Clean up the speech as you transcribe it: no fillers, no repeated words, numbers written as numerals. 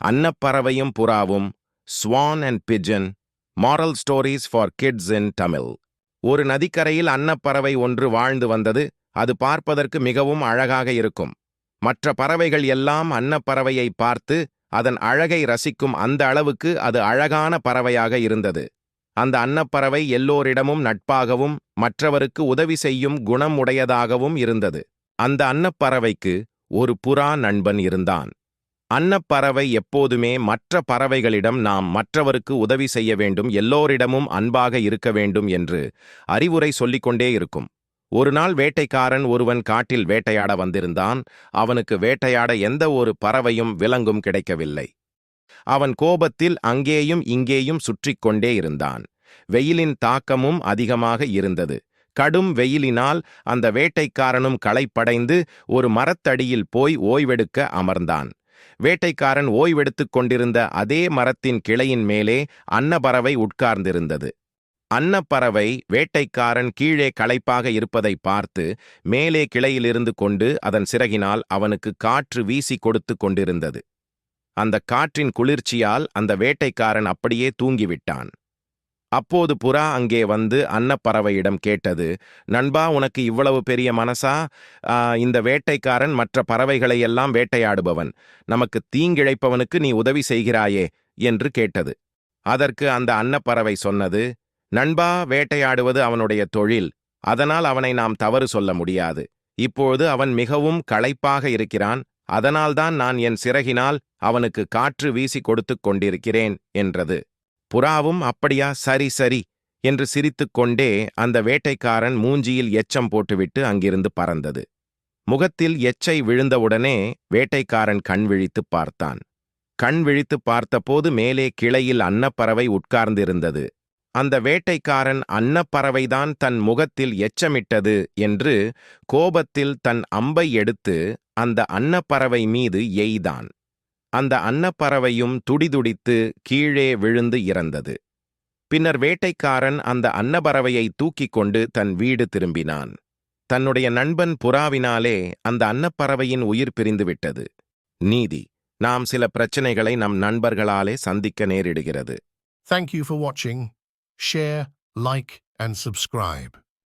அன்னப்பறவையும் புறாவும், swan and pigeon, moral stories for kids in Tamil. ஒரு நதிக்கரையில் அன்னப்பறவை ஒன்று வாழ்ந்து வந்தது. அது பார்ப்பதற்கு மிகவும் அழகாக இருக்கும். மற்ற பறவைகள் எல்லாம் அன்னப்பறவையை பார்த்து அதன் அழகை ரசிக்கும் அந்த அளவுக்கு அது அழகான பறவையாக இருந்தது. அந்த அன்னப்பறவை எல்லோரிடமும் நட்பாகவும் மற்றவருக்கு உதவி செய்யும் குணம் உடையதாகவும் இருந்தது. அந்த அன்னப்பறவைக்கு ஒரு புறா நண்பன் இருந்தான். அன்னப்பறவை எப்போதுமே மற்ற பறவைகளிடம் நாம் மற்றவருக்கு உதவி செய்ய வேண்டும், எல்லோரிடமும் அன்பாக இருக்க வேண்டும் என்று அறிவுரை சொல்லிக்கொண்டே இருக்கும். ஒரு நாள் வேட்டைக்காரன் ஒருவன் காட்டில் வேட்டையாட வந்திருந்தான். அவனுக்கு வேட்டையாட எந்த ஒரு பறவையும் விலங்கும் கிடைக்கவில்லை. அவன் கோபத்தில் அங்கேயும் இங்கேயும் சுற்றிக் கொண்டே இருந்தான். வெயிலின் தாக்கமும் அதிகமாக இருந்தது. கடும் வெயிலினால் அந்த வேட்டைக்காரனும் களைப்படைந்து ஒரு மரத்தடியில் போய் ஓய்வெடுக்க அமர்ந்தான். வேட்டைக்காரன் ஓய்வெடுத்துக் கொண்டிருந்த அதே மரத்தின் கிளையின் மேலே அன்னப்பறவை உட்கார்ந்திருந்தது. அன்னப்பறவை வேட்டைக்காரன் கீழே களைப்பாக இருப்பதை பார்த்து மேலே கிளையிலிருந்து கொண்டு அதன் சிறகினால் அவனுக்கு காற்று வீசி கொடுத்து கொண்டிருந்தது. அந்த காற்றின் குளிர்ச்சியால் அந்த வேட்டைக்காரன் அப்படியே தூங்கிவிட்டான். அப்போது புறா அங்கே வந்து அன்னப்பறவையிடம் கேட்டது, நண்பா, உனக்கு இவ்வளவு பெரிய மனசா? இந்த வேட்டைக்காரன் மற்ற பறவைகளை எல்லாம் வேட்டையாடுபவன். நமக்கு தீங்கிழைப்பவனுக்கு நீ உதவி செய்கிறாயே என்று கேட்டது. அதற்கு அந்த அன்னப்பறவை சொன்னது, நண்பா, வேட்டையாடுவது அவனுடைய தொழில். அதனால் அவனை நாம் தவறு சொல்ல முடியாது. இப்போது அவன் மிகவும் களைப்பாக இருக்கிறான். அதனால்தான் நான் என் சிறகினால் அவனுக்கு காற்று வீசி கொடுத்து கொண்டிருக்கிறேன் என்றது. புறாவும் அப்படியா, சரி சரி என்று சிரித்துக்கொண்டே அந்த வேட்டைக்காரன் மூஞ்சியில் எச்சம் போட்டுவிட்டு அங்கிருந்து பறந்தது. முகத்தில் எச்சை விழுந்தவுடனே வேட்டைக்காரன் கண் விழித்துப் பார்த்தான். கண் விழித்துப் பார்த்தபோது மேலே கிளையில் அன்னப்பறவை உட்கார்ந்திருந்தது. அந்த வேட்டைக்காரன் அன்னப்பறவைதான் தன் முகத்தில் எச்சமிட்டது என்று கோபத்தில் தன் அம்பை எடுத்து அந்த அன்னப்பறவை மீது எய்தான். அந்த அன்னப்பறவையும் துடிதுடித்து கீழே விழுந்து இறந்தது. பின்னர் வேட்டைக்காரன் அந்த அன்னப்பறவையை தூக்கிக் கொண்டு தன் வீடு திரும்பினான். தன்னுடைய நண்பன் புறாவினாலே அந்த அன்னப்பறவையின் உயிர் பிரிந்துவிட்டது. நீதி: நாம் சில பிரச்சனைகளை நம் நண்பர்களாலே சந்திக்க நேரிடுகிறது. Thank you for watching. Share, like and subscribe.